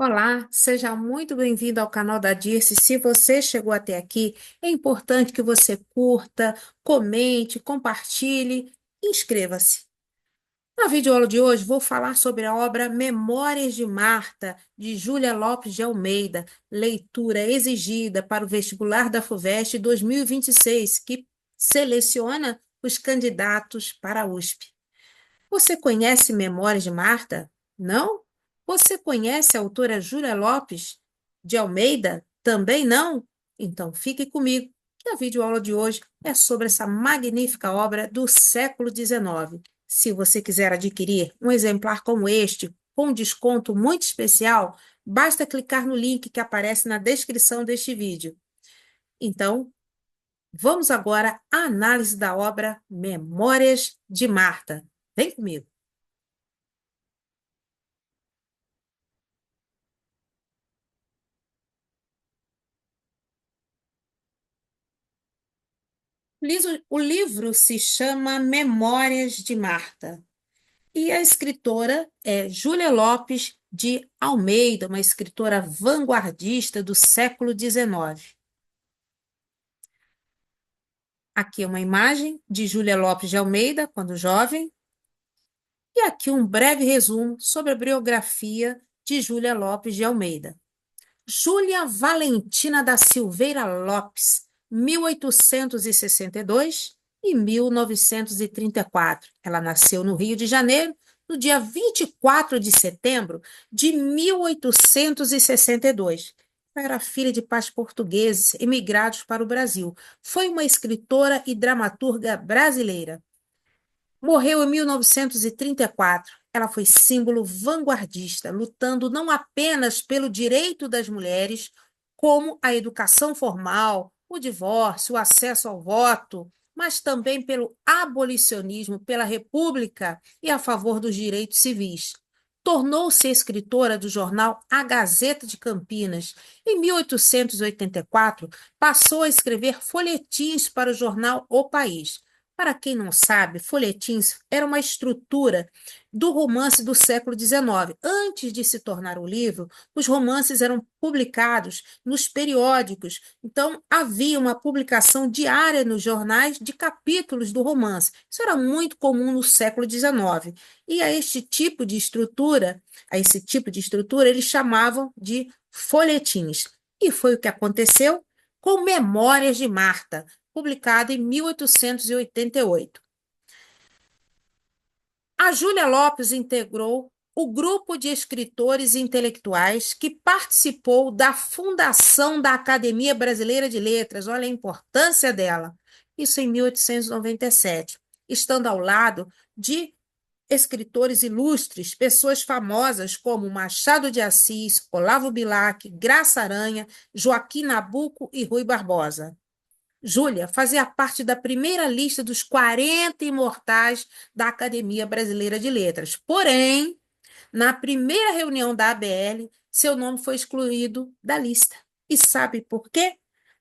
Olá, seja muito bem-vindo ao canal da Dirce. Se você chegou até aqui, é importante que você curta, comente, compartilhe e inscreva-se. Na videoaula de hoje, vou falar sobre a obra Memórias de Marta, de Júlia Lopes de Almeida, leitura exigida para o vestibular da FUVEST 2026, que seleciona os candidatos para a USP. Você conhece Memórias de Marta? Não? Você conhece a autora Júlia Lopes de Almeida? Também não? Então fique comigo, que a videoaula de hoje é sobre essa magnífica obra do século XIX. Se você quiser adquirir um exemplar como este, com um desconto muito especial, basta clicar no link que aparece na descrição deste vídeo. Então, vamos agora à análise da obra Memórias de Marta. Vem comigo. O livro se chama Memórias de Marta e a escritora é Júlia Lopes de Almeida, uma escritora vanguardista do século XIX. Aqui é uma imagem de Júlia Lopes de Almeida, quando jovem, e aqui um breve resumo sobre a biografia de Júlia Lopes de Almeida. Júlia Valentina da Silveira Lopes, 1862 e 1934. Ela nasceu no Rio de Janeiro no dia 24 de setembro de 1862. Ela era filha de pais portugueses emigrados para o Brasil. Foi uma escritora e dramaturga brasileira. Morreu em 1934. Ela foi símbolo vanguardista, lutando não apenas pelo direito das mulheres, como a educação formal, o divórcio, o acesso ao voto, mas também pelo abolicionismo, pela República e a favor dos direitos civis. Tornou-se escritora do jornal A Gazeta de Campinas. Em 1884, passou a escrever folhetins para o jornal O País. Para quem não sabe, folhetins era uma estrutura do romance do século XIX. Antes de se tornar um livro, os romances eram publicados nos periódicos. Então, havia uma publicação diária nos jornais de capítulos do romance. Isso era muito comum no século XIX. E a esse tipo de estrutura, eles chamavam de folhetins. E foi o que aconteceu com Memórias de Marta, publicado em 1888. A Júlia Lopes integrou o grupo de escritores e intelectuais que participou da fundação da Academia Brasileira de Letras. Olha a importância dela. Isso em 1897, estando ao lado de escritores ilustres, pessoas famosas como Machado de Assis, Olavo Bilac, Graça Aranha, Joaquim Nabuco e Rui Barbosa. Júlia fazia parte da primeira lista dos 40 imortais da Academia Brasileira de Letras. Porém, na primeira reunião da ABL, seu nome foi excluído da lista. E sabe por quê?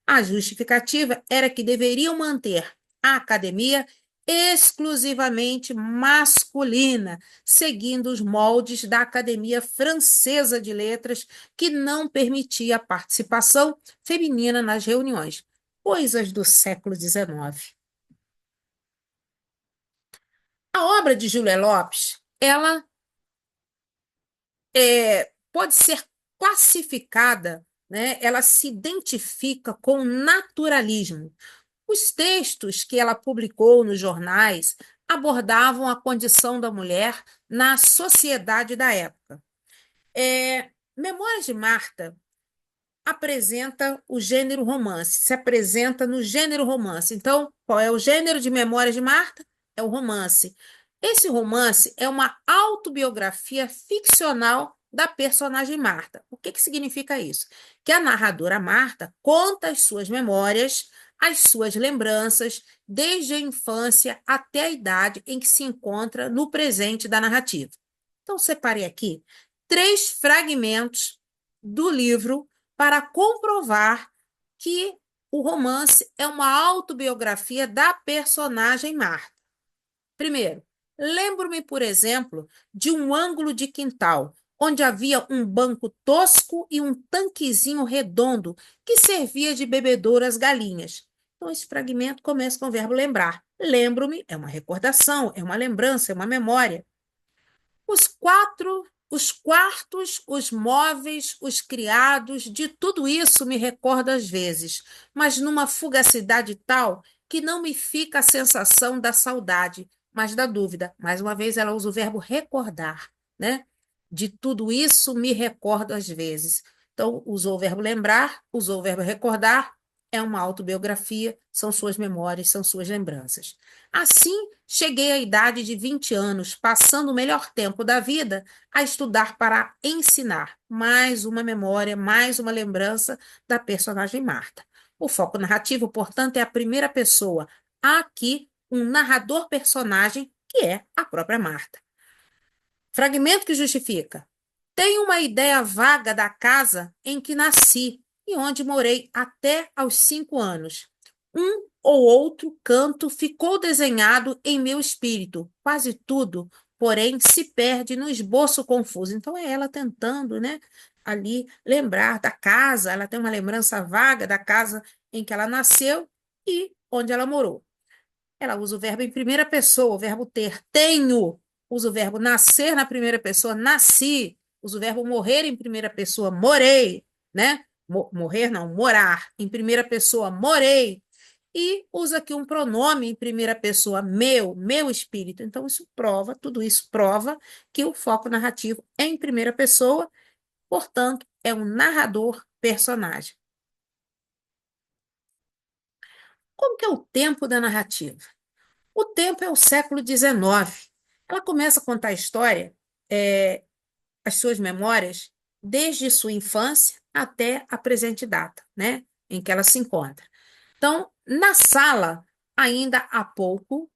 A justificativa era que deveriam manter a academia exclusivamente masculina, seguindo os moldes da Academia Francesa de Letras, que não permitia a participação feminina nas reuniões. Coisas do século XIX. A obra de Júlia Lopes, ela pode ser classificada, né? Ela se identifica com o naturalismo. Os textos que ela publicou nos jornais abordavam a condição da mulher na sociedade da época. Memórias de Marta apresenta o gênero romance, se apresenta no gênero romance. Então, qual é o gênero de Memórias de Marta? É o romance. Esse romance é uma autobiografia ficcional da personagem Marta. O que significa isso? Que a narradora Marta conta as suas memórias, as suas lembranças, desde a infância até a idade em que se encontra no presente da narrativa. Então, separei aqui 3 fragmentos do livro para comprovar que o romance é uma autobiografia da personagem Marta. Primeiro, lembro-me, por exemplo, de um ângulo de quintal, onde havia um banco tosco e um tanquezinho redondo que servia de bebedouro às galinhas. Então, esse fragmento começa com o verbo lembrar. Lembro-me é uma recordação, é uma lembrança, é uma memória. Os quartos, os móveis, os criados, de tudo isso me recordo às vezes, mas numa fugacidade tal que não me fica a sensação da saudade, mas da dúvida. Mais uma vez, ela usa o verbo recordar, né? De tudo isso me recordo às vezes. Então, usou o verbo lembrar, usou o verbo recordar, é uma autobiografia, são suas memórias, são suas lembranças. Assim, cheguei à idade de 20 anos, passando o melhor tempo da vida a estudar para ensinar. Mais uma memória, mais uma lembrança da personagem Marta. O foco narrativo, portanto, é a primeira pessoa. Há aqui um narrador personagem que é a própria Marta. Fragmento que justifica. Tenho uma ideia vaga da casa em que nasci e onde morei até aos 5 anos. Um ou outro canto ficou desenhado em meu espírito. Quase tudo, porém, se perde no esboço confuso. Então, é ela tentando, né, ali lembrar da casa. Ela tem uma lembrança vaga da casa em que ela nasceu e onde ela morou. Ela usa o verbo em primeira pessoa, o verbo ter. Tenho. Usa o verbo nascer na primeira pessoa, nasci. Usa o verbo morrer em primeira pessoa, morei, né? Morrer não, morar. Em primeira pessoa, morei. E usa aqui um pronome em primeira pessoa, meu espírito. Então, isso prova, tudo isso prova que o foco narrativo é em primeira pessoa, portanto, é um narrador personagem. Como que é o tempo da narrativa? O tempo é o século XIX. Ela começa a contar a história, é, as suas memórias, desde sua infância até a presente data, né, em que ela se encontra. Então, na sala, ainda há pouco,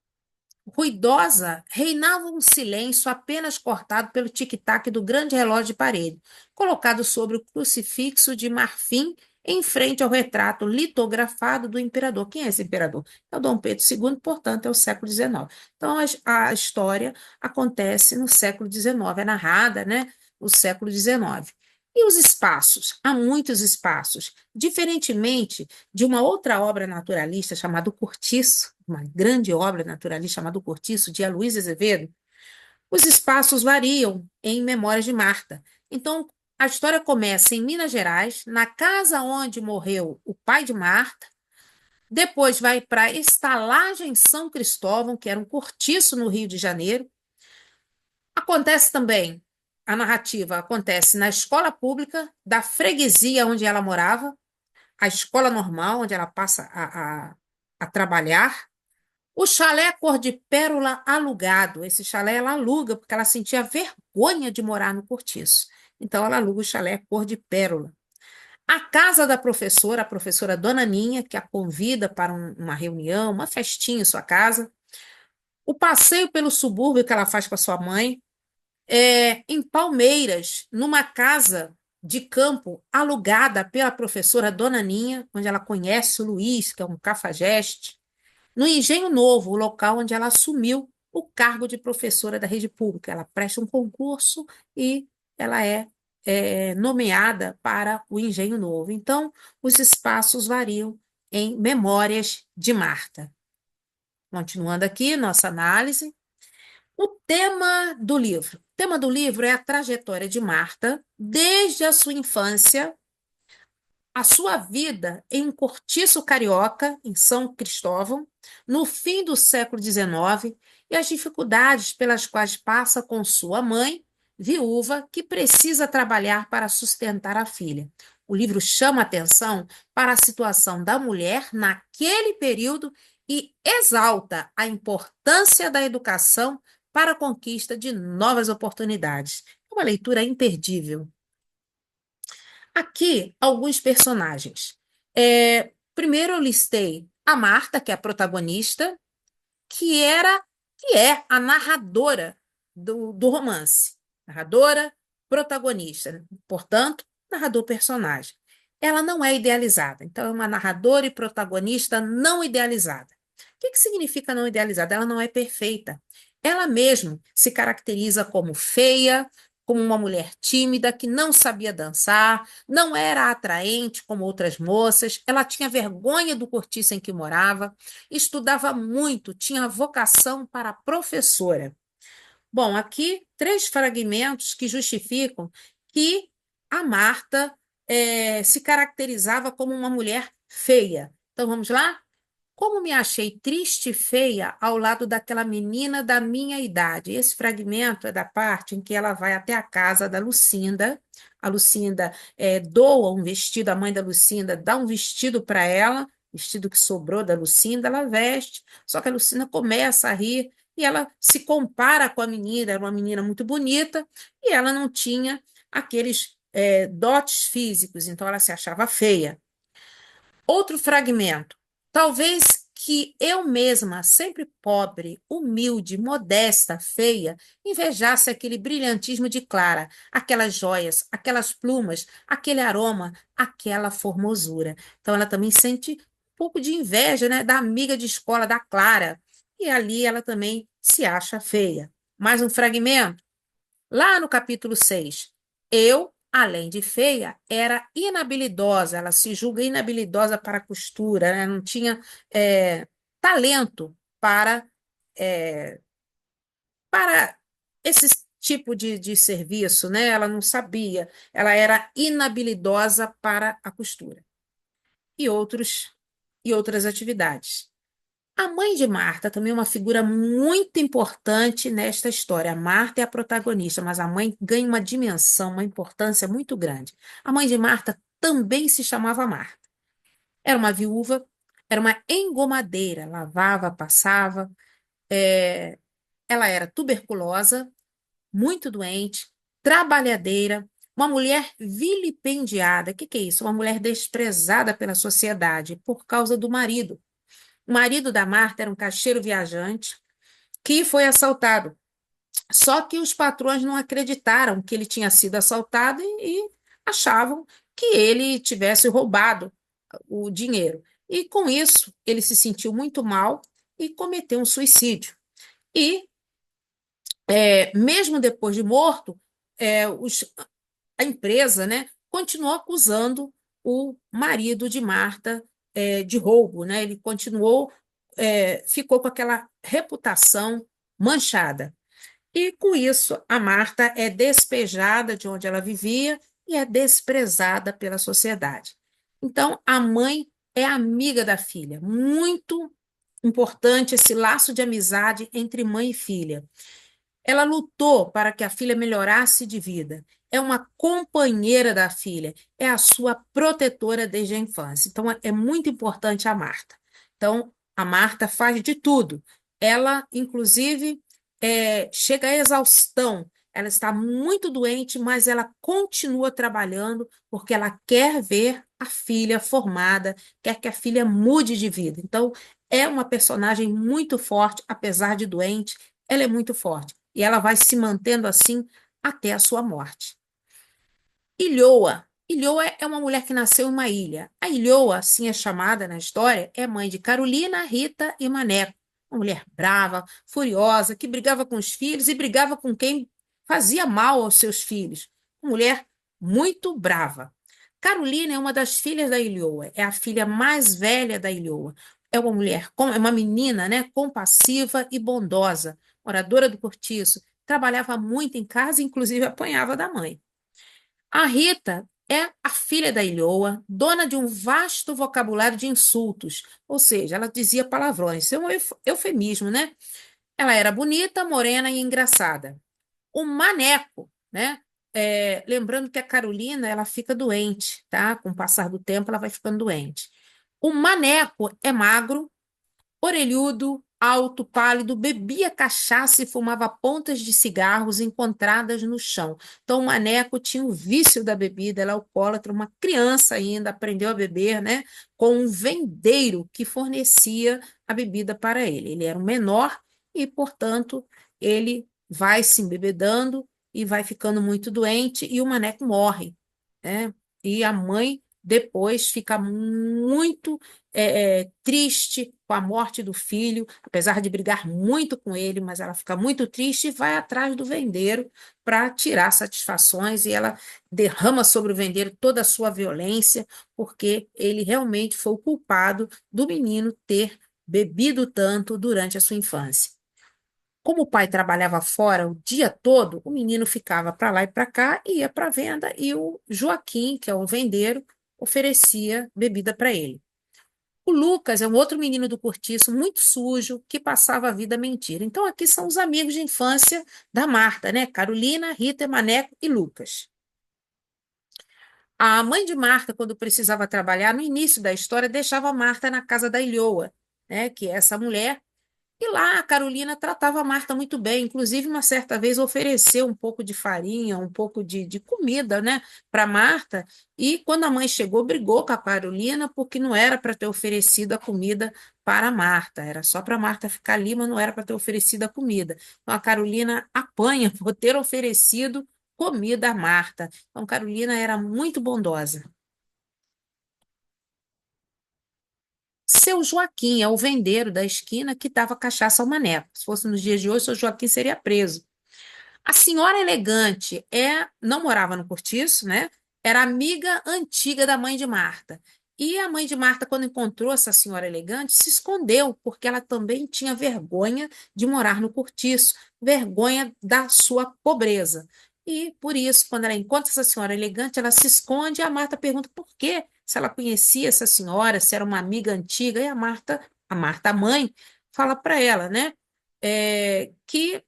ruidosa, reinava um silêncio apenas cortado pelo tic-tac do grande relógio de parede, colocado sobre o crucifixo de marfim em frente ao retrato litografado do imperador. Quem é esse imperador? É o Dom Pedro II, portanto, é o século XIX. Então, a história acontece no século XIX, é narrada, né, no século XIX. E os espaços? Há muitos espaços. Diferentemente de uma outra obra naturalista chamada O Cortiço, uma grande obra naturalista chamada O Cortiço, de Aloysio Azevedo, os espaços variam em Memórias de Marta. Então, a história começa em Minas Gerais, na casa onde morreu o pai de Marta, depois vai para a estalagem São Cristóvão, que era um cortiço no Rio de Janeiro. Acontece também, a narrativa acontece na escola pública da freguesia onde ela morava, a escola normal, onde ela passa a trabalhar. O chalé cor de pérola alugado. Esse chalé ela aluga porque ela sentia vergonha de morar no cortiço. Então, ela aluga o chalé cor de pérola. A casa da professora, a professora Dona Ninha, que a convida para uma reunião, uma festinha em sua casa. O passeio pelo subúrbio que ela faz com a sua mãe. Em Palmeiras, numa casa de campo alugada pela professora Dona Ninha, onde ela conhece o Luiz, que é um cafajeste. No Engenho Novo, o local onde ela assumiu o cargo de professora da rede pública. Ela presta um concurso e ela é nomeada para o Engenho Novo. Então, os espaços variam em Memórias de Marta. Continuando aqui, nossa análise. O tema do livro. O tema do livro é a trajetória de Marta, desde a sua infância, a sua vida em um cortiço carioca, em São Cristóvão, no fim do século XIX, e as dificuldades pelas quais passa com sua mãe, viúva, que precisa trabalhar para sustentar a filha. O livro chama atenção para a situação da mulher naquele período e exalta a importância da educação para a conquista de novas oportunidades. É uma leitura imperdível. Aqui, alguns personagens. Primeiro, eu listei a Marta, que é a protagonista, que é a narradora do romance. Narradora, protagonista. Portanto, narrador-personagem. Ela não é idealizada. Então, é uma narradora e protagonista não idealizada. O que significa não idealizada? Ela não é perfeita. Ela mesma se caracteriza como feia, como uma mulher tímida que não sabia dançar, não era atraente como outras moças, ela tinha vergonha do cortiço em que morava, estudava muito, tinha vocação para professora. Bom, aqui três fragmentos que justificam que a Marta se caracterizava como uma mulher feia. Então vamos lá? Como me achei triste e feia ao lado daquela menina da minha idade. Esse fragmento é da parte em que ela vai até a casa da Lucinda. A Lucinda doa um vestido, a mãe da Lucinda dá um vestido para ela, vestido que sobrou da Lucinda, ela veste. Só que a Lucinda começa a rir e ela se compara com a menina, era uma menina muito bonita e ela não tinha aqueles dotes físicos, então ela se achava feia. Outro fragmento. Talvez que eu mesma, sempre pobre, humilde, modesta, feia, invejasse aquele brilhantismo de Clara, aquelas joias, aquelas plumas, aquele aroma, aquela formosura. Então ela também sente um pouco de inveja, né, da amiga de escola da Clara. E ali ela também se acha feia. Mais um fragmento. Lá no capítulo 6, eu, além de feia, era inabilidosa, ela se julga inabilidosa para a costura, né? Não tinha talento eh, para esse tipo de serviço, né? Ela não sabia, ela era inabilidosa para a costura e outras atividades. A mãe de Marta também é uma figura muito importante nesta história. A Marta é a protagonista, mas a mãe ganha uma dimensão, uma importância muito grande. A mãe de Marta também se chamava Marta. Era uma viúva, era uma engomadeira, lavava, passava. é, Ela era tuberculosa, muito doente, trabalhadeira, uma mulher vilipendiada. O que é isso? Uma mulher desprezada pela sociedade por causa do marido. O marido da Marta era um caixeiro viajante que foi assaltado. Só que os patrões não acreditaram que ele tinha sido assaltado e achavam que ele tivesse roubado o dinheiro. E com isso, ele se sentiu muito mal e cometeu um suicídio. E, mesmo depois de morto, a empresa, né, continuou acusando o marido de Marta, de roubo, né? Ele continuou, ficou com aquela reputação manchada. E com isso, a Marta é despejada de onde ela vivia e é desprezada pela sociedade. Então, a mãe é amiga da filha. Muito importante esse laço de amizade entre mãe e filha. Ela lutou para que a filha melhorasse de vida. É uma companheira da filha, é a sua protetora desde a infância. Então, é muito importante a Marta. Então, a Marta faz de tudo. Ela, inclusive, chega à exaustão. Ela está muito doente, mas ela continua trabalhando porque ela quer ver a filha formada, quer que a filha mude de vida. Então, é uma personagem muito forte, apesar de doente, ela é muito forte. E ela vai se mantendo assim até a sua morte. Ilhoa. Ilhoa é uma mulher que nasceu em uma ilha. A Ilhoa, assim é chamada na história, é mãe de Carolina, Rita e Maneco. Uma mulher brava, furiosa, que brigava com os filhos e brigava com quem fazia mal aos seus filhos. Uma mulher muito brava. Carolina é uma das filhas da Ilhoa, é a filha mais velha da Ilhoa. É uma mulher, é uma menina, né, compassiva e bondosa, moradora do cortiço, trabalhava muito em casa, inclusive apanhava da mãe. A Rita é a filha da Ilhoa, dona de um vasto vocabulário de insultos, ou seja, ela dizia palavrões. Isso é um eufemismo, né? Ela era bonita, morena e engraçada. O Maneco, né? Lembrando que a Carolina ela fica doente, tá? Com o passar do tempo, ela vai ficando doente. O Maneco é magro, orelhudo, alto, pálido, bebia cachaça e fumava pontas de cigarros encontradas no chão. Então, o Maneco tinha o vício da bebida, era alcoólatra, uma criança ainda, aprendeu a beber, né? Com um vendeiro que fornecia a bebida para ele. Ele era um menor e, portanto, ele vai se embebedando e vai ficando muito doente e o Maneco morre, né? E a mãe depois fica muito triste com a morte do filho, apesar de brigar muito com ele, mas ela fica muito triste e vai atrás do vendeiro para tirar satisfações, e ela derrama sobre o vendeiro toda a sua violência, porque ele realmente foi o culpado do menino ter bebido tanto durante a sua infância. Como o pai trabalhava fora o dia todo, o menino ficava para lá e para cá, ia para a venda, e o Joaquim, que é o vendeiro, oferecia bebida para ele. O Lucas é um outro menino do cortiço, muito sujo, que passava a vida a mentir. Então, aqui são os amigos de infância da Marta, né? Carolina, Rita, Maneco e Lucas. A mãe de Marta, quando precisava trabalhar, no início da história, deixava Marta na casa da Ilhoa, né? Que é essa mulher. E lá a Carolina tratava a Marta muito bem, inclusive uma certa vez ofereceu um pouco de farinha, um pouco de comida, né, para Marta. E quando a mãe chegou, brigou com a Carolina, porque não era para ter oferecido a comida para a Marta, era só para Marta ficar ali, mas não era para ter oferecido a comida. Então a Carolina apanha por ter oferecido comida a Marta. Então Carolina era muito bondosa. Seu Joaquim é o vendeiro da esquina que dava cachaça ao maneco. Se fosse nos dias de hoje, seu Joaquim seria preso. A senhora elegante não morava no cortiço, né? Era amiga antiga da mãe de Marta. E a mãe de Marta, quando encontrou essa senhora elegante, se escondeu, porque ela também tinha vergonha de morar no cortiço, vergonha da sua pobreza. E por isso, quando ela encontra essa senhora elegante, ela se esconde e a Marta pergunta por quê, se ela conhecia essa senhora, se era uma amiga antiga. E a mãe, fala para ela, né? Que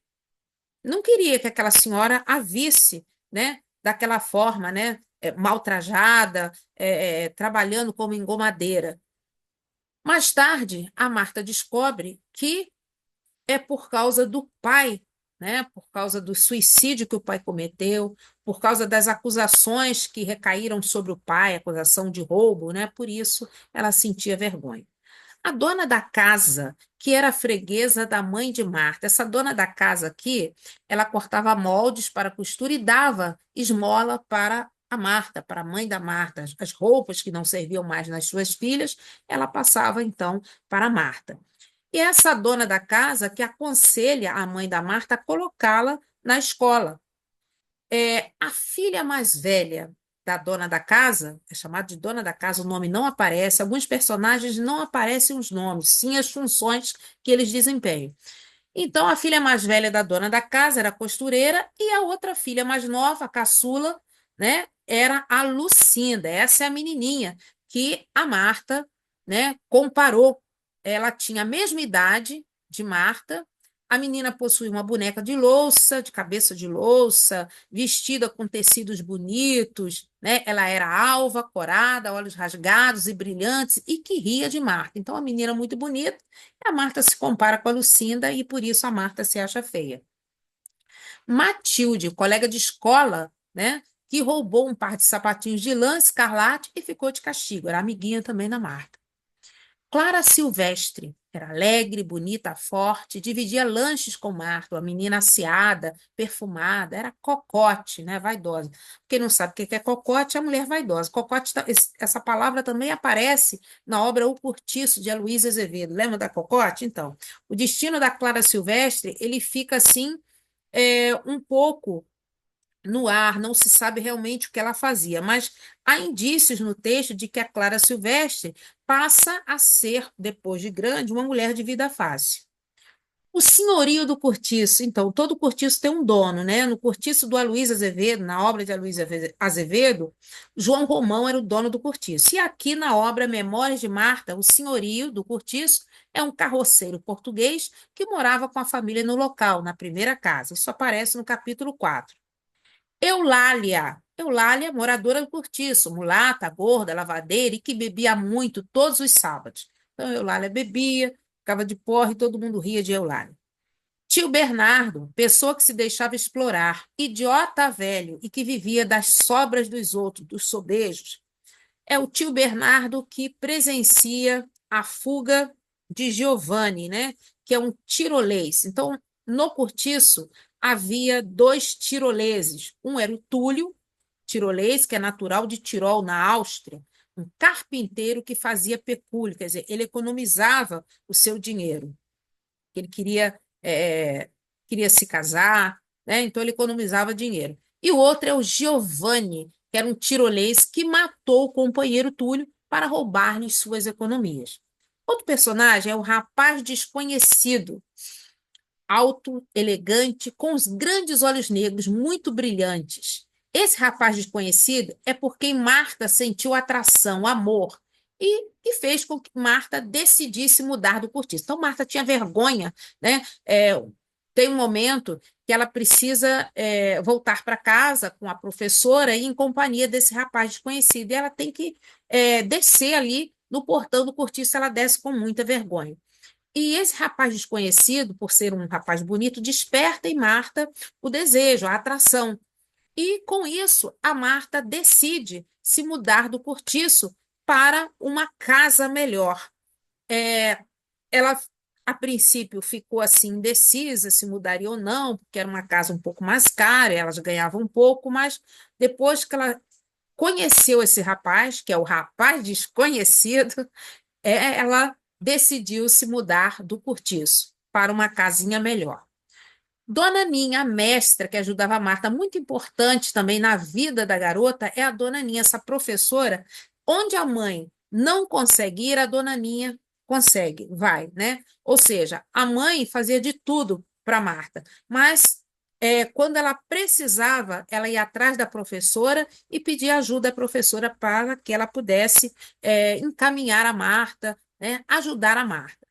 não queria que aquela senhora a visse, né, daquela forma, né, maltrajada, trabalhando como engomadeira. Mais tarde, a Marta descobre que é por causa do pai, né, por causa do suicídio que o pai cometeu, por causa das acusações que recaíram sobre o pai, acusação de roubo, né, por isso ela sentia vergonha. A dona da casa, que era freguesa da mãe de Marta, essa dona da casa aqui, ela cortava moldes para costura e dava esmola para a Marta, para a mãe da Marta. As roupas que não serviam mais nas suas filhas, ela passava então para a Marta. E essa dona da casa que aconselha a mãe da Marta a colocá-la na escola. A filha mais velha da dona da casa, é chamada de dona da casa, o nome não aparece, alguns personagens não aparecem os nomes, sim as funções que eles desempenham. Então, a filha mais velha da dona da casa era costureira e a outra filha mais nova, a caçula, né, era a Lucinda. Essa é a menininha que a Marta, né, comparou. Ela tinha a mesma idade de Marta. A menina possuía uma boneca de louça, de cabeça de louça, vestida com tecidos bonitos, né? Ela era alva, corada, olhos rasgados e brilhantes e que ria de Marta. Então, a menina muito bonita, a Marta se compara com a Lucinda e por isso a Marta se acha feia. Matilde, colega de escola, né, que roubou um par de sapatinhos de lã escarlate e ficou de castigo. Era amiguinha também da Marta. Clara Silvestre era alegre, bonita, forte, dividia lanches com Marta, uma menina aseada, perfumada, era cocote, né, vaidosa. Quem não sabe o que é cocote é a mulher vaidosa. Cocote, essa palavra também aparece na obra O Cortiço, de Aloysio Azevedo. Lembra da cocote? Então, o destino da Clara Silvestre, ele fica assim, um pouco no ar, não se sabe realmente o que ela fazia, mas há indícios no texto de que a Clara Silvestre passa a ser, depois de grande, uma mulher de vida fácil. O senhorio do cortiço, então, todo cortiço tem um dono, né? No cortiço do Aloysio Azevedo, na obra de Aloysio Azevedo, João Romão era o dono do cortiço. E aqui na obra Memórias de Marta, o senhorio do cortiço é um carroceiro português que morava com a família no local, na primeira casa. Isso aparece no capítulo 4. Eulália, moradora do cortiço, mulata, gorda, lavadeira e que bebia muito todos os sábados. Então, Eulália bebia, ficava de porre e todo mundo ria de Eulália. Tio Bernardo, pessoa que se deixava explorar, idiota velho e que vivia das sobras dos outros, dos sobejos. É o tio Bernardo que presencia a fuga de Giovanni, né? Que é um tirolês. Então, no cortiço, havia dois tiroleses. Um era o Túlio, tirolês, que é natural de Tirol, na Áustria. um carpinteiro que fazia pecúlio, quer dizer, ele economizava o seu dinheiro. Ele queria se casar, né? Então ele economizava dinheiro. E o outro é o Giovanni, que era um tirolês que matou o companheiro Túlio para roubar-lhe suas economias. Outro personagem é o rapaz desconhecido, alto, elegante, com os grandes olhos negros muito brilhantes. Esse rapaz desconhecido é por quem Marta sentiu atração, amor, e fez com que Marta decidisse mudar do cortiço. Então, Marta tinha vergonha, né? Tem um momento que ela precisa voltar para casa com a professora e em companhia desse rapaz desconhecido. E ela tem que descer ali no portão do cortiço, ela desce com muita vergonha. E esse rapaz desconhecido, por ser um rapaz bonito, desperta em Marta o desejo, a atração. E com isso, a Marta decide se mudar do cortiço para uma casa melhor. Ela, a princípio, ficou assim indecisa se mudaria ou não, porque era uma casa um pouco mais cara, elas ganhavam um pouco, mas depois que ela conheceu esse rapaz, que é o rapaz desconhecido, ela decidiu se mudar do cortiço para uma casinha melhor. Dona Ninha, a mestra que ajudava a Marta, muito importante também na vida da garota, é a Dona Ninha, essa professora, onde a mãe não consegue ir, a Dona Ninha consegue, vai, né? Ou seja, a mãe fazia de tudo para Marta, mas quando ela precisava, ela ia atrás da professora e pedia ajuda à professora para que ela pudesse encaminhar a Marta, né? Ajudar a Marta.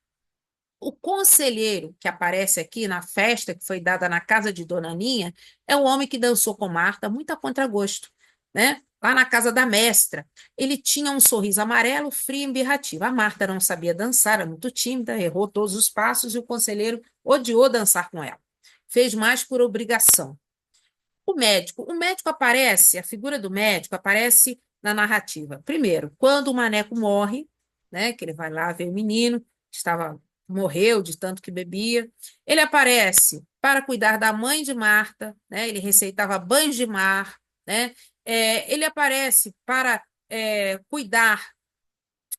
O conselheiro que aparece aqui na festa que foi dada na casa de Dona Ninha é o homem que dançou com Marta, muito a contragosto, né? Lá na casa da mestra. Ele tinha um sorriso amarelo, frio e embirrativo. A Marta não sabia dançar, era muito tímida, errou todos os passos e o conselheiro odiou dançar com ela. Fez mais por obrigação. O médico aparece, a figura do médico aparece na narrativa. Primeiro, quando o Maneco morre, né, que ele vai lá ver o menino, morreu de tanto que bebia. Ele aparece para cuidar da mãe de Marta, né, ele receitava banhos de mar, né, ele aparece para cuidar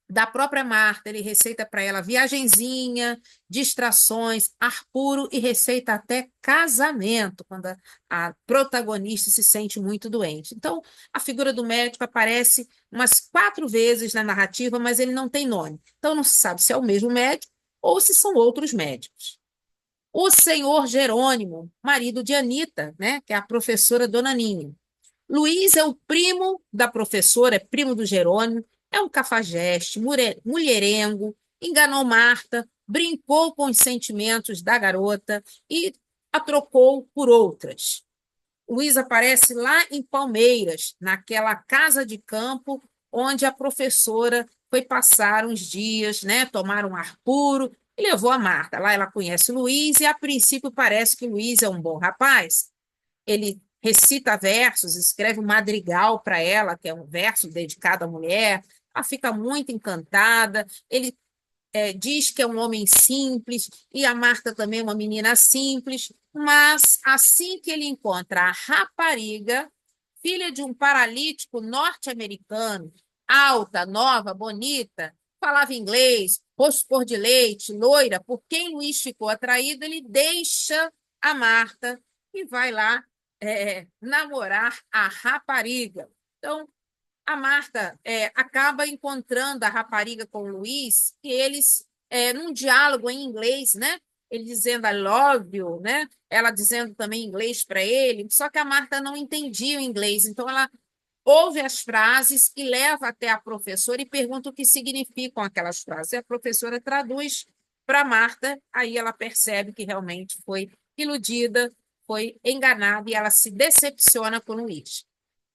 da própria Marta, ele receita para ela viagenzinha, distrações, ar puro e receita até casamento, quando a protagonista se sente muito doente. Então, a figura do médico aparece umas 4 vezes na narrativa, mas ele não tem nome. Então, não se sabe se é o mesmo médico ou se são outros médicos. O senhor Jerônimo, marido de Anita, né, que é a professora Dona Ninha. Luiz é o primo da professora, é primo do Jerônimo, é um cafajeste, mulherengo, enganou Marta, brincou com os sentimentos da garota e a trocou por outras. Luiz aparece lá em Palmeiras, naquela casa de campo onde a professora foi passar uns dias, né, tomar um ar puro e levou a Marta. Lá ela conhece o Luiz e a princípio parece que o Luiz é um bom rapaz. Ele recita versos, escreve um madrigal para ela, que é um verso dedicado à mulher. Ela fica muito encantada. Ele diz que é um homem simples, e a Marta também é uma menina simples, mas assim que ele encontra a rapariga, filha de um paralítico norte-americano, alta, nova, bonita, falava inglês, rosto cor de leite, loira, por quem Luiz ficou atraído, ele deixa a Marta e vai lá namorar a rapariga. Então, a Marta acaba encontrando a rapariga com o Luiz e eles, num diálogo em inglês, né? Ele dizendo I love you, né? Ela dizendo também inglês para ele, só que a Marta não entendia o inglês, então ela ouve as frases e leva até a professora e pergunta o que significam aquelas frases. E a professora traduz para Marta, aí ela percebe que realmente foi iludida, foi enganada e ela se decepciona com o Luiz.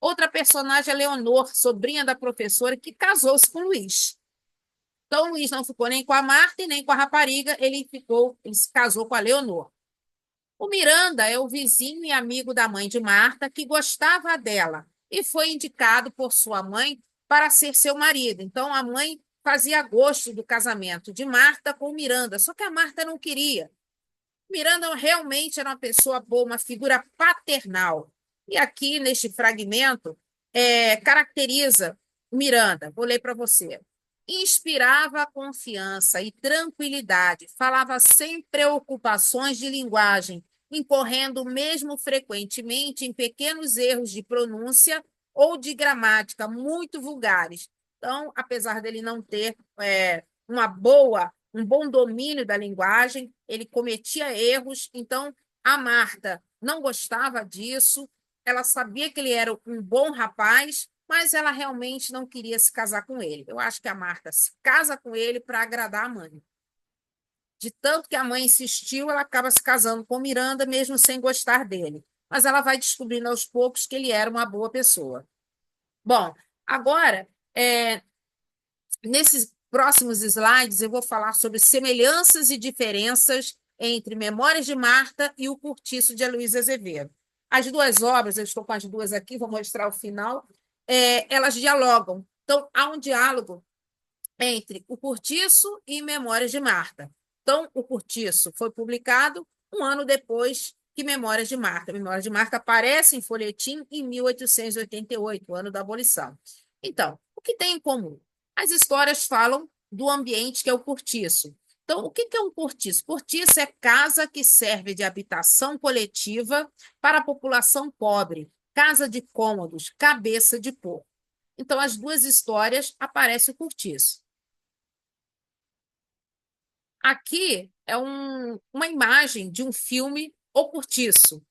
Outra personagem é Leonor, sobrinha da professora, que casou-se com o Luiz. Então, o Luiz não ficou nem com a Marta e nem com a rapariga, ele se casou com a Leonor. O Miranda é o vizinho e amigo da mãe de Marta, que gostava dela e foi indicado por sua mãe para ser seu marido. Então, a mãe fazia gosto do casamento de Marta com o Miranda, só que a Marta não queria. Miranda realmente era uma pessoa boa, uma figura paternal. E aqui, neste fragmento, caracteriza Miranda, vou ler para você. Inspirava confiança e tranquilidade, falava sem preocupações de linguagem, incorrendo mesmo frequentemente em pequenos erros de pronúncia ou de gramática muito vulgares. Então, apesar dele não ter um bom domínio da linguagem, ele cometia erros. Então, a Marta não gostava disso, ela sabia que ele era um bom rapaz, mas ela realmente não queria se casar com ele. Eu acho que a Marta se casa com ele para agradar a mãe. De tanto que a mãe insistiu, ela acaba se casando com Miranda, mesmo sem gostar dele. Mas ela vai descobrindo aos poucos que ele era uma boa pessoa. Bom, agora, nesses próximos slides, eu vou falar sobre semelhanças e diferenças entre Memórias de Marta e O Cortiço de Aloysio Azevedo. As duas obras, eu estou com as duas aqui, vou mostrar o final, elas dialogam. Então, há um diálogo entre O Cortiço e Memórias de Marta. Então, O Cortiço foi publicado um ano depois que Memórias de Marta. Memórias de Marta aparece em folhetim em 1888, o ano da abolição. Então, o que tem em comum? As histórias falam do ambiente que é o cortiço. Então, o que é um cortiço? Cortiço é casa que serve de habitação coletiva para a população pobre, casa de cômodos, cabeça de porco. Então, as duas histórias aparecem o cortiço. Aqui é uma imagem de um filme O Cortiço,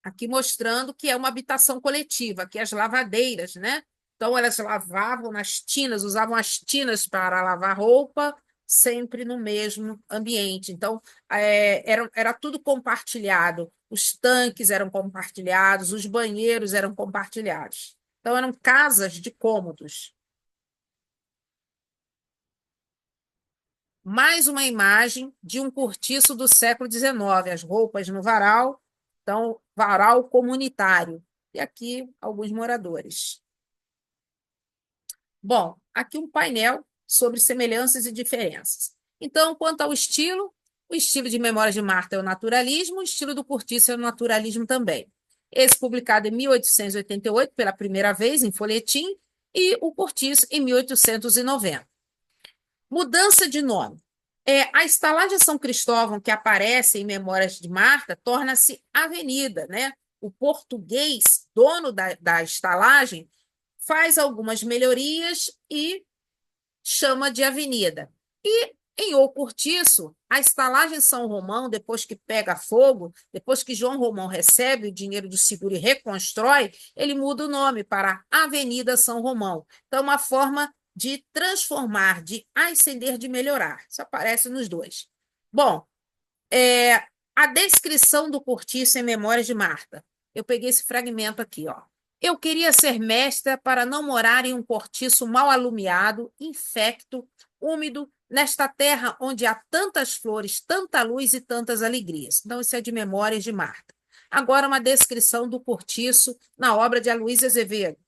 aqui mostrando que é uma habitação coletiva, que as lavadeiras, né? Então, elas lavavam nas tinas, usavam as tinas para lavar roupa, sempre no mesmo ambiente. Então, era tudo compartilhado. Os tanques eram compartilhados, os banheiros eram compartilhados. Então, eram casas de cômodos. Mais uma imagem de um cortiço do século XIX, as roupas no varal, então, varal comunitário. E aqui alguns moradores. Bom, aqui um painel sobre semelhanças e diferenças. Então, quanto ao estilo, o estilo de Memórias de Marta é o naturalismo, o estilo do Cortiço é o naturalismo também. Esse publicado em 1888, pela primeira vez, em folhetim, e o Cortiço em 1890. Mudança de nome. A estalagem São Cristóvão, que aparece em Memórias de Marta, torna-se avenida, né? O português, dono da estalagem, faz algumas melhorias e chama de avenida. E em O Cortiço, a estalagem São Romão, depois que pega fogo, depois que João Romão recebe o dinheiro do seguro e reconstrói, ele muda o nome para Avenida São Romão. Então, uma forma de transformar, de ascender, de melhorar. Isso aparece nos dois. Bom, a descrição do cortiço em Memórias de Marta. Eu peguei esse fragmento aqui, ó. Eu queria ser mestra para não morar em um cortiço mal alumiado, infecto, úmido, nesta terra onde há tantas flores, tanta luz e tantas alegrias. Então, isso é de Memórias de Marta. Agora, uma descrição do cortiço na obra de Aloysio Azevedo.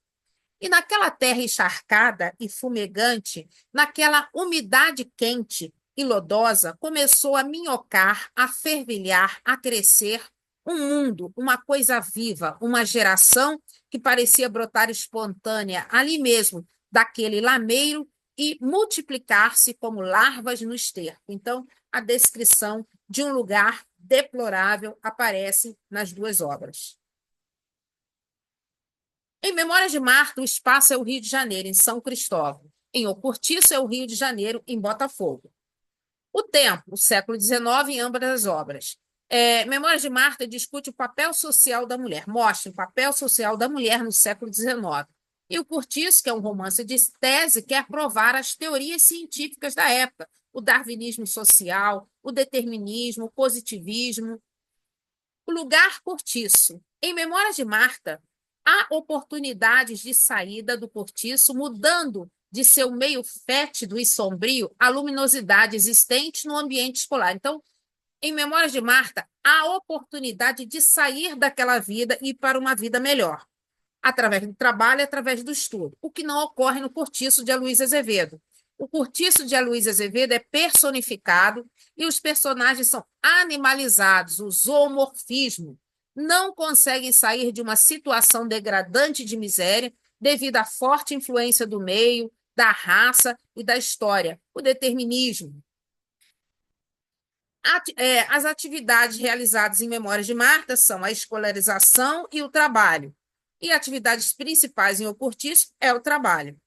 E naquela terra encharcada e fumegante, naquela umidade quente e lodosa, começou a minhocar, a fervilhar, a crescer um mundo, uma coisa viva, uma geração que parecia brotar espontânea ali mesmo, daquele lameiro e multiplicar-se como larvas no esterco. Então, a descrição de um lugar deplorável aparece nas duas obras. Em Memórias de Marta, o espaço é o Rio de Janeiro, em São Cristóvão. Em O Cortiço, é o Rio de Janeiro, em Botafogo. O tempo, o século XIX, em ambas as obras. Memórias de Marta discute o papel social da mulher, mostra o papel social da mulher no século XIX. E O Cortiço, que é um romance de tese, quer provar as teorias científicas da época, o darwinismo social, o determinismo, o positivismo. O lugar cortiço. Em Memórias de Marta, há oportunidades de saída do cortiço, mudando de seu meio fétido e sombrio a luminosidade existente no ambiente escolar. Então, em Memórias de Marta, há oportunidade de sair daquela vida e ir para uma vida melhor, através do trabalho e através do estudo, o que não ocorre no Cortiço de Aloysio Azevedo. O Cortiço de Aloysio Azevedo é personificado e os personagens são animalizados, o zoomorfismo. Não conseguem sair de uma situação degradante de miséria devido à forte influência do meio, da raça e da história, o determinismo. As atividades realizadas em Memórias de Marta são a escolarização e o trabalho. E atividades principais em O Cortiço é o trabalho.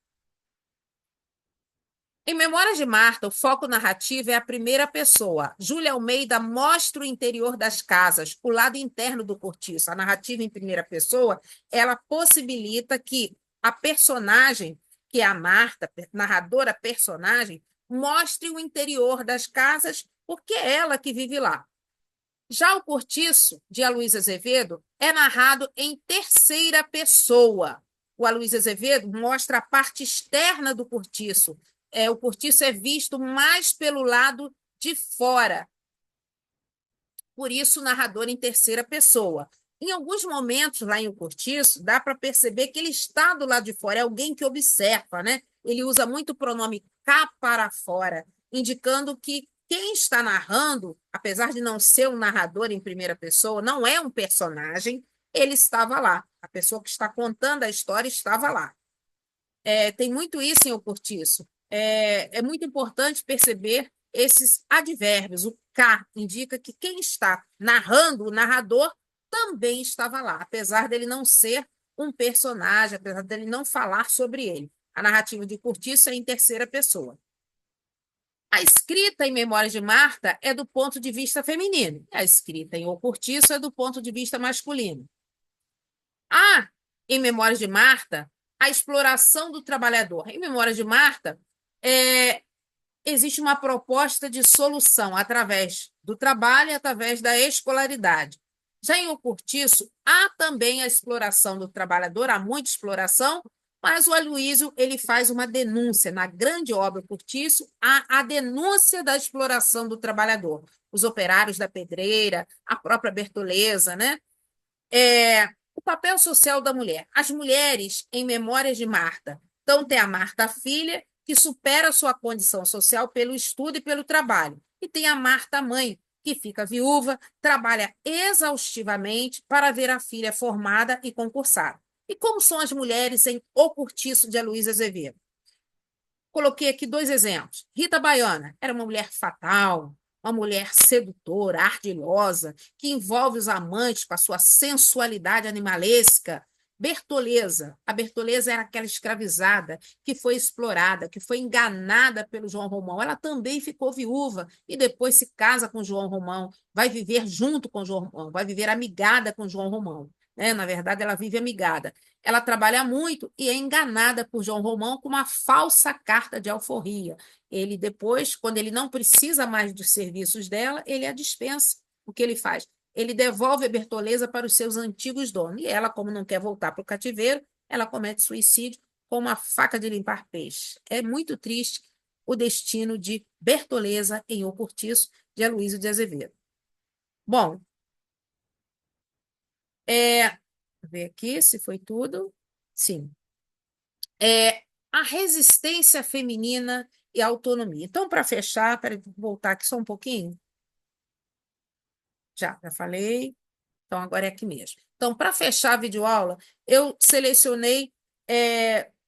Em Memórias de Marta, o foco narrativo é a primeira pessoa. Júlia Almeida mostra o interior das casas, o lado interno do cortiço. A narrativa em primeira pessoa, ela possibilita que a personagem, que é a Marta, narradora personagem, mostre o interior das casas, porque é ela que vive lá. Já o Cortiço, de Aloysio Azevedo, é narrado em terceira pessoa. O Aloysio Azevedo mostra a parte externa do cortiço. O cortiço é visto mais pelo lado de fora. Por isso, o narrador em terceira pessoa. Em alguns momentos lá em O Cortiço, dá para perceber que ele está do lado de fora, é alguém que observa, né? Ele usa muito o pronome cá para fora, indicando que quem está narrando, apesar de não ser um narrador em primeira pessoa, não é um personagem, ele estava lá. A pessoa que está contando a história estava lá. Tem muito isso em O Cortiço. É muito importante perceber esses advérbios. O cá indica que quem está narrando, o narrador, também estava lá, apesar dele não ser um personagem, apesar dele não falar sobre ele. A narrativa de Cortiço é em terceira pessoa. A escrita em Memórias de Marta é do ponto de vista feminino. A escrita em O Cortiço é do ponto de vista masculino. Há, em Memórias de Marta, a exploração do trabalhador. Em Memórias de Marta, é, existe uma proposta de solução através do trabalho e através da escolaridade. Já em O Cortiço, há também a exploração do trabalhador, há muita exploração, mas o Aloysio ele faz uma denúncia. Na grande obra O Cortiço, há a denúncia da exploração do trabalhador. Os operários da pedreira, a própria Bertoleza, né? O papel social da mulher. As mulheres, em Memórias de Marta, então tem a Marta filha, que supera sua condição social pelo estudo e pelo trabalho. E tem a Marta mãe, que fica viúva, trabalha exaustivamente para ver a filha formada e concursada. E como são as mulheres em O Cortiço de Aloysio Azevedo? Coloquei aqui dois exemplos. Rita Baiana era uma mulher fatal, uma mulher sedutora, ardilosa, que envolve os amantes com a sua sensualidade animalesca. Bertoleza. A Bertoleza era aquela escravizada que foi explorada, que foi enganada pelo João Romão. Ela também ficou viúva e depois se casa com João Romão, vai viver junto com João Romão, vai viver amigada com João Romão. Na verdade, ela vive amigada. Ela trabalha muito e é enganada por João Romão com uma falsa carta de alforria. Ele depois, quando ele não precisa mais dos serviços dela, ele a dispensa. O que ele faz? Ele devolve a Bertoleza para os seus antigos donos. E ela, como não quer voltar para o cativeiro, ela comete suicídio com uma faca de limpar peixe. É muito triste o destino de Bertoleza em O Cortiço, de Aloysio de Azevedo. Bom, vou ver aqui se foi tudo. Sim. A resistência feminina e a autonomia. Então, para fechar, para voltar aqui só um pouquinho. Já falei. Então, agora é aqui mesmo. Então, para fechar a videoaula, eu selecionei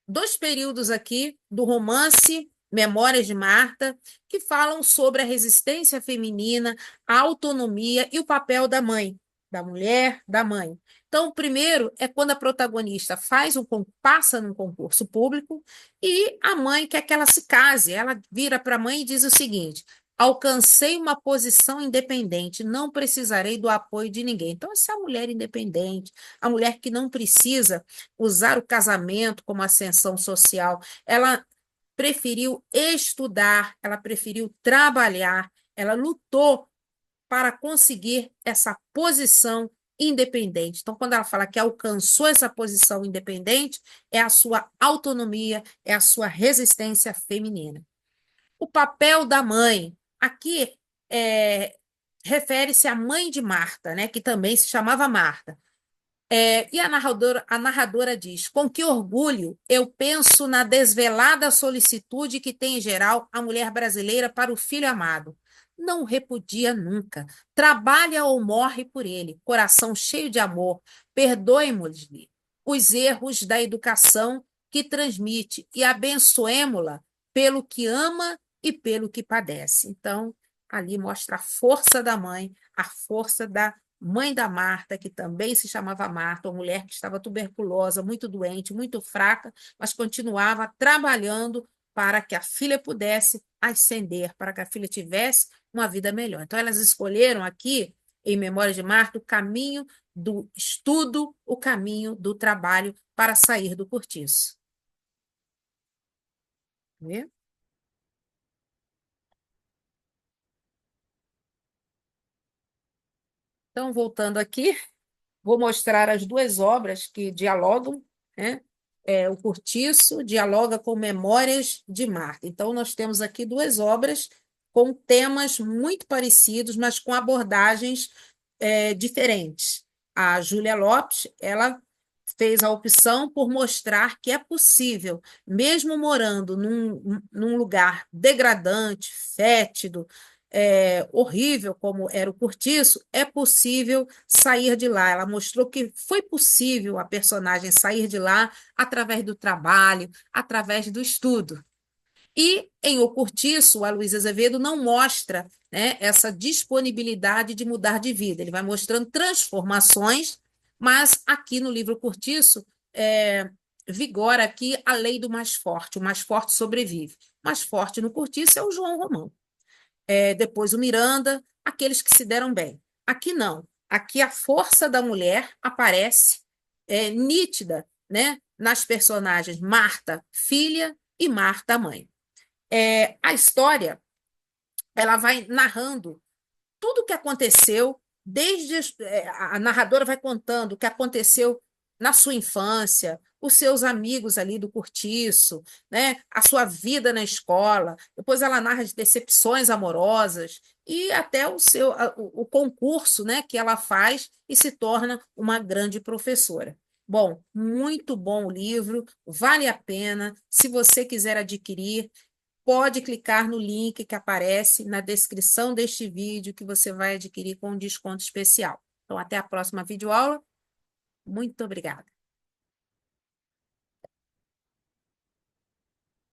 dois períodos aqui do romance Memórias de Marta, que falam sobre a resistência feminina, a autonomia e o papel da mãe, da mulher, da mãe. Então, o primeiro é quando a protagonista passa num concurso público e a mãe quer que ela se case. Ela vira para a mãe e diz o seguinte: alcancei uma posição independente, não precisarei do apoio de ninguém. Então, essa é a mulher independente, a mulher que não precisa usar o casamento como ascensão social. Ela preferiu estudar, ela preferiu trabalhar, ela lutou para conseguir essa posição independente. Então, quando ela fala que alcançou essa posição independente, é a sua autonomia, é a sua resistência feminina. O papel da mãe. Aqui refere-se à mãe de Marta, né, que também se chamava Marta. E a narradora diz: com que orgulho eu penso na desvelada solicitude que tem em geral a mulher brasileira para o filho amado. Não o repudia nunca. Trabalha ou morre por ele, coração cheio de amor. Perdoemos-lhe. os erros da educação que transmite e abençoemo-la pelo que ama e pelo que padece. Então, ali mostra a força da mãe, a força da mãe da Marta, que também se chamava Marta, uma mulher que estava tuberculosa, muito doente, muito fraca, mas continuava trabalhando para que a filha pudesse ascender, para que a filha tivesse uma vida melhor. Então, elas escolheram aqui, em Memória de Marta, o caminho do estudo, o caminho do trabalho para sair do cortiço. Né? Então, voltando aqui, vou mostrar as duas obras que dialogam, né? O Cortiço dialoga com Memórias de Marta. Então, nós temos aqui duas obras com temas muito parecidos, mas com abordagens diferentes. A Júlia Lopes, ela fez a opção por mostrar que é possível, mesmo morando num lugar degradante, fétido, horrível como era o Cortiço, é possível sair de lá. Ela mostrou que foi possível a personagem sair de lá através do trabalho, através do estudo. E em O Cortiço, a Luísa Azevedo não mostra, né, essa disponibilidade de mudar de vida. Ele vai mostrando transformações, mas aqui no livro Cortiço vigora aqui a lei do mais forte. O mais forte sobrevive. O mais forte no Cortiço é o João Romão. Depois o Miranda, aqueles que se deram bem. Aqui não. Aqui a força da mulher aparece nítida, né, nas personagens Marta, filha, e Marta, mãe. A história ela vai narrando tudo o que aconteceu, a narradora vai contando o que aconteceu na sua infância, os seus amigos ali do cortiço, né? A sua vida na escola. Depois ela narra as decepções amorosas e até o concurso, né, que ela faz e se torna uma grande professora. Bom, muito bom o livro, vale a pena. Se você quiser adquirir, pode clicar no link que aparece na descrição deste vídeo que você vai adquirir com um desconto especial. Então, até a próxima videoaula. Muito obrigada.